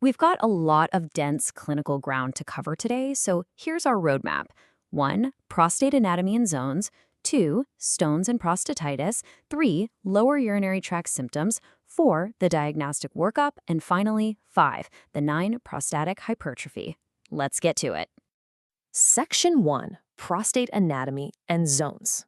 We've got a lot of dense clinical ground to cover today, so here's our roadmap. 1. Prostate anatomy and zones. 2. Stones and prostatitis. 3. Lower urinary tract symptoms. 4. The diagnostic workup. And finally, 5. The 9. Prostatic hypertrophy. Let's get to it. Section 1. Prostate anatomy and zones.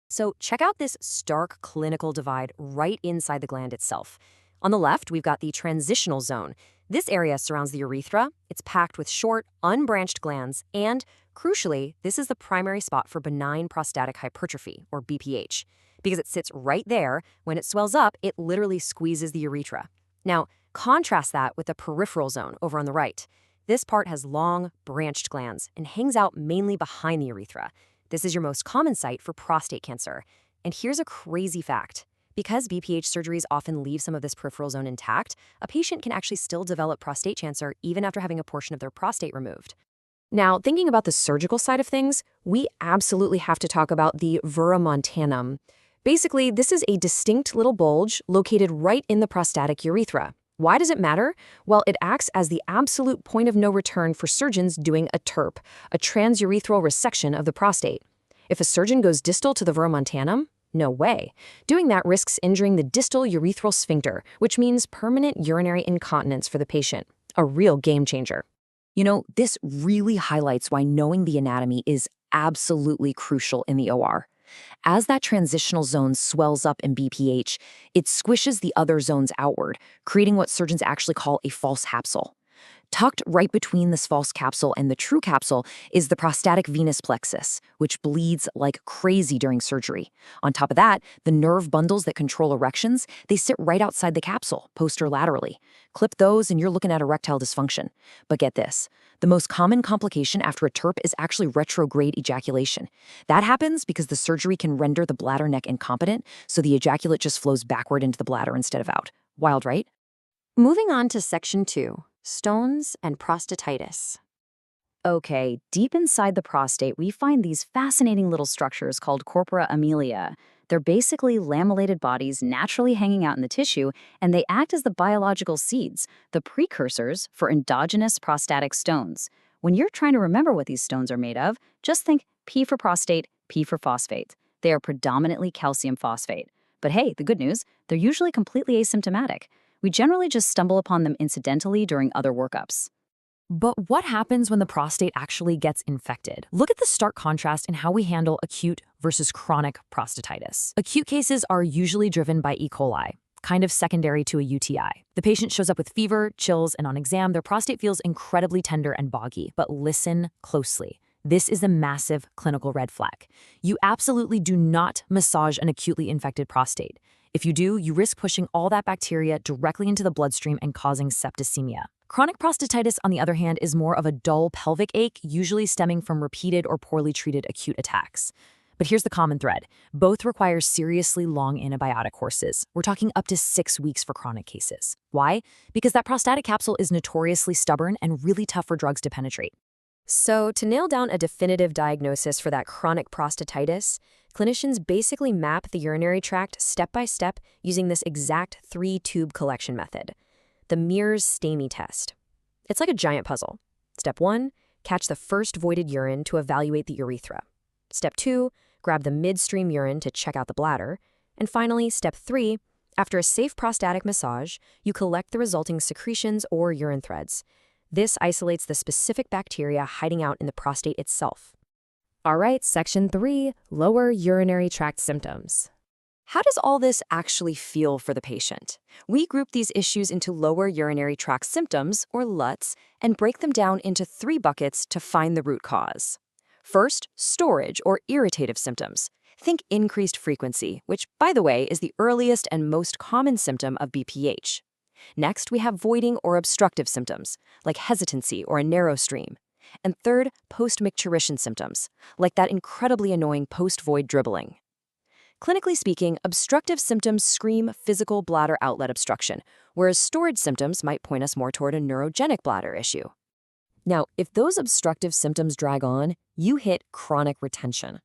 So check out this stark clinical divide right inside the gland itself. On the left, we've got the transitional zone. This area surrounds the urethra. It's packed with short, unbranched glands, and, crucially, this is the primary spot for benign prostatic hypertrophy, or BPH. Because it sits right there, when it swells up, it literally squeezes the urethra. Now, contrast that with the peripheral zone over on the right. This part has long, branched glands and hangs out mainly behind the urethra. This is your most common site for prostate cancer. And here's a crazy fact. Because BPH surgeries often leave some of this peripheral zone intact, a patient can actually still develop prostate cancer even after having a portion of their prostate removed. Now, thinking about the surgical side of things, we absolutely have to talk about the verumontanum. Basically, this is a distinct little bulge located right in the prostatic urethra. Why does it matter? Well, it acts as the absolute point of no return for surgeons doing a TURP, a transurethral resection of the prostate. If a surgeon goes distal to the verumontanum, no way. Doing that risks injuring the distal urethral sphincter, which means permanent urinary incontinence for the patient. A real game changer. You know, this really highlights why knowing the anatomy is absolutely crucial in the OR. As that transitional zone swells up in BPH, it squishes the other zones outward, creating what surgeons actually call a false capsule. Tucked right between this false capsule and the true capsule is the prostatic venous plexus, which bleeds like crazy during surgery. On top of that, the nerve bundles that control erections, they sit right outside the capsule, posterolaterally. Clip those and you're looking at erectile dysfunction. But get this, the most common complication after a TURP is actually retrograde ejaculation. That happens because the surgery can render the bladder neck incompetent, so the ejaculate just flows backward into the bladder instead of out. Wild, right? Moving on to Section 2. Stones and prostatitis. Okay, deep inside the prostate, we find these fascinating little structures called corpora amelia. They're basically lamellated bodies naturally hanging out in the tissue, and they act as the biological seeds, the precursors for endogenous prostatic stones. When you're trying to remember what these stones are made of, just think P for prostate, P for phosphate. They are predominantly calcium phosphate. But hey, the good news, they're usually completely asymptomatic. We generally just stumble upon them incidentally during other workups. But what happens when the prostate actually gets infected? Look at the stark contrast in how we handle acute versus chronic prostatitis. Acute cases are usually driven by E. coli, kind of secondary to a UTI. The patient shows up with fever, chills, and on exam, their prostate feels incredibly tender and boggy. But listen closely. This is a massive clinical red flag. You absolutely do not massage an acutely infected prostate. If you do, you risk pushing all that bacteria directly into the bloodstream and causing septicemia. Chronic prostatitis, on the other hand, is more of a dull pelvic ache, usually stemming from repeated or poorly treated acute attacks. But here's the common thread. Both require seriously long antibiotic courses. We're talking up to 6 weeks for chronic cases. Why? Because that prostatic capsule is notoriously stubborn and really tough for drugs to penetrate. So, to nail down a definitive diagnosis for that chronic prostatitis, clinicians basically map the urinary tract step by step using this exact 3-tube collection method, the Mears-Stamey test. It's like a giant puzzle. Step 1, catch the first voided urine to evaluate the urethra. Step 2, grab the midstream urine to check out the bladder. And finally, step 3, after a safe prostatic massage, you collect the resulting secretions or urine threads. This isolates the specific bacteria hiding out in the prostate itself. All right, Section 3, lower urinary tract symptoms. How does all this actually feel for the patient? We group these issues into lower urinary tract symptoms, or LUTs, and break them down into 3 buckets to find the root cause. First, storage or irritative symptoms. Think increased frequency, which, by the way, is the earliest and most common symptom of BPH. Next, we have voiding or obstructive symptoms, like hesitancy or a narrow stream. And third, post-micturition symptoms, like that incredibly annoying post-void dribbling. Clinically speaking, obstructive symptoms scream physical bladder outlet obstruction, whereas storage symptoms might point us more toward a neurogenic bladder issue. Now, if those obstructive symptoms drag on, you hit chronic retention.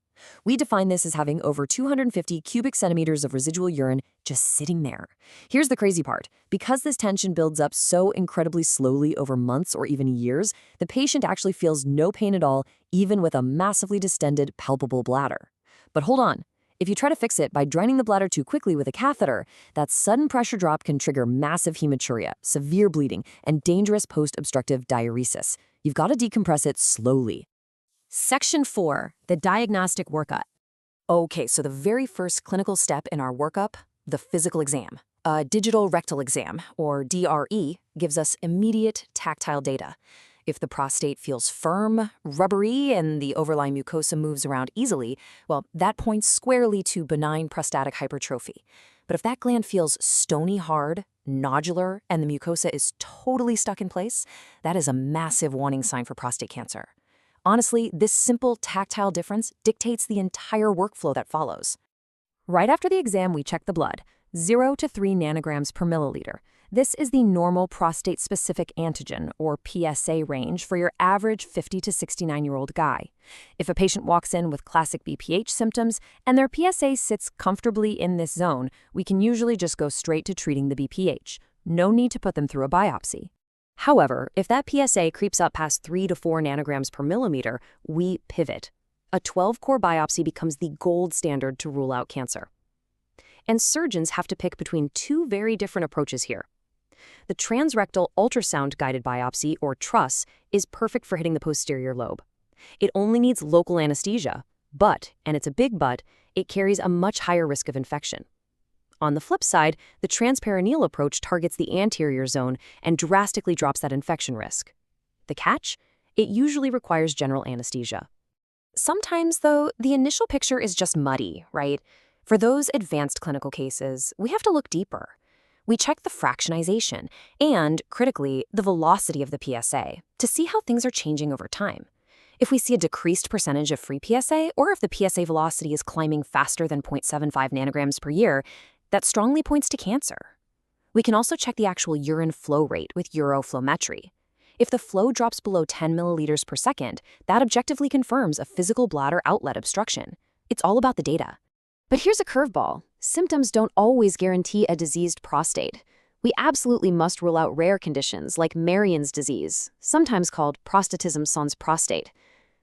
We define this as having over 250 cubic centimeters of residual urine just sitting there. Here's the crazy part. Because this tension builds up so incredibly slowly over months or even years, the patient actually feels no pain at all, even with a massively distended, palpable bladder. But hold on. If you try to fix it by draining the bladder too quickly with a catheter, that sudden pressure drop can trigger massive hematuria, severe bleeding, and dangerous post-obstructive diuresis. You've got to decompress it slowly. Section 4, the diagnostic workup. Okay, so the very first clinical step in our workup, the physical exam. A digital rectal exam, or DRE, gives us immediate tactile data. If the prostate feels firm, rubbery, and the overlying mucosa moves around easily, well, that points squarely to benign prostatic hypertrophy. But if that gland feels stony hard, nodular, and the mucosa is totally stuck in place, that is a massive warning sign for prostate cancer. Honestly, this simple tactile difference dictates the entire workflow that follows. Right after the exam, we check the blood, 0 to 3 nanograms per milliliter. This is the normal prostate-specific antigen, or PSA range, for your average 50 to 69-year-old guy. If a patient walks in with classic BPH symptoms and their PSA sits comfortably in this zone, we can usually just go straight to treating the BPH. No need to put them through a biopsy. However, if that PSA creeps up past 3 to 4 nanograms per millimeter, we pivot. A 12-core biopsy becomes the gold standard to rule out cancer. And surgeons have to pick between two very different approaches here. The transrectal ultrasound-guided biopsy, or TRUS, is perfect for hitting the posterior lobe. It only needs local anesthesia, but, and it's a big but, it carries a much higher risk of infection. On the flip side, the transperineal approach targets the anterior zone and drastically drops that infection risk. The catch? It usually requires general anesthesia. Sometimes, though, the initial picture is just muddy, right? For those advanced clinical cases, we have to look deeper. We check the fractionization and, critically, the velocity of the PSA to see how things are changing over time. If we see a decreased percentage of free PSA, or if the PSA velocity is climbing faster than 0.75 nanograms per year, that strongly points to cancer. We can also check the actual urine flow rate with uroflowmetry. If the flow drops below 10 milliliters per second, that objectively confirms a physical bladder outlet obstruction. It's all about the data. But here's a curveball. Symptoms don't always guarantee a diseased prostate. We absolutely must rule out rare conditions like Marion's disease, sometimes called prostatism sans prostate.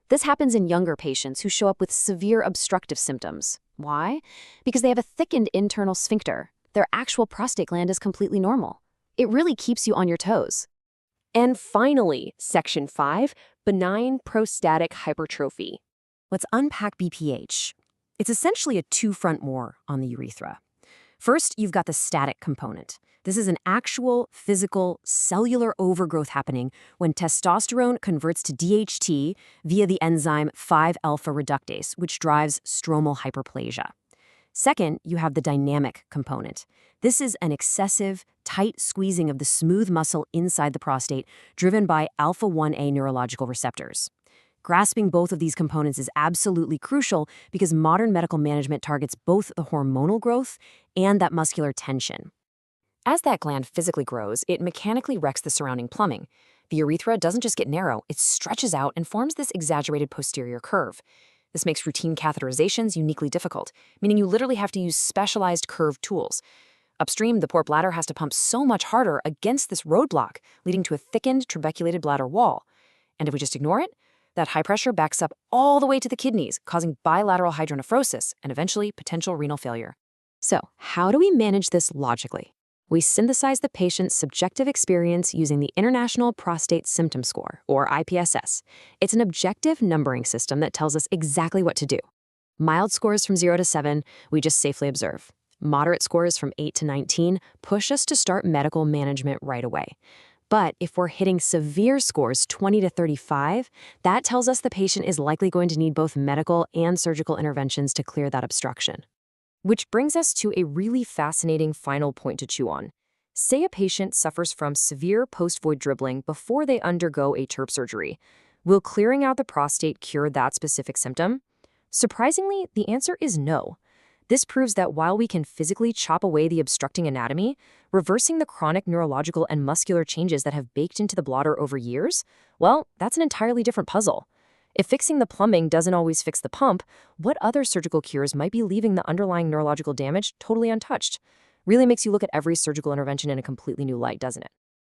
This happens in younger patients who show up with severe obstructive symptoms. Why? Because they have a thickened internal sphincter. Their actual prostate gland is completely normal. It really keeps you on your toes. And finally, Section 5, benign prostatic hypertrophy. Let's unpack BPH. It's essentially a two-front war on the urethra. First, you've got the static component. This is an actual, physical, cellular overgrowth happening when testosterone converts to DHT via the enzyme 5-alpha reductase, which drives stromal hyperplasia. Second, you have the dynamic component. This is an excessive, tight squeezing of the smooth muscle inside the prostate, driven by alpha-1A neurological receptors. Grasping both of these components is absolutely crucial because modern medical management targets both the hormonal growth and that muscular tension. As that gland physically grows, it mechanically wrecks the surrounding plumbing. The urethra doesn't just get narrow, it stretches out and forms this exaggerated posterior curve. This makes routine catheterizations uniquely difficult, meaning you literally have to use specialized curved tools. Upstream, the poor bladder has to pump so much harder against this roadblock, leading to a thickened trabeculated bladder wall. And if we just ignore it, that high pressure backs up all the way to the kidneys, causing bilateral hydronephrosis and eventually potential renal failure. So, how do we manage this logically? We synthesize the patient's subjective experience using the International Prostate Symptom Score, or IPSS. It's an objective numbering system that tells us exactly what to do. Mild scores from 0 to 7, we just safely observe. Moderate scores from 8 to 19 push us to start medical management right away. But if we're hitting severe scores 20 to 35, that tells us the patient is likely going to need both medical and surgical interventions to clear that obstruction. Which brings us to a really fascinating final point to chew on. Say a patient suffers from severe post-void dribbling before they undergo a TURP surgery. Will clearing out the prostate cure that specific symptom? Surprisingly, the answer is no. This proves that while we can physically chop away the obstructing anatomy, reversing the chronic neurological and muscular changes that have baked into the bladder over years, well, that's an entirely different puzzle. If fixing the plumbing doesn't always fix the pump, what other surgical cures might be leaving the underlying neurological damage totally untouched? Really makes you look at every surgical intervention in a completely new light, doesn't it?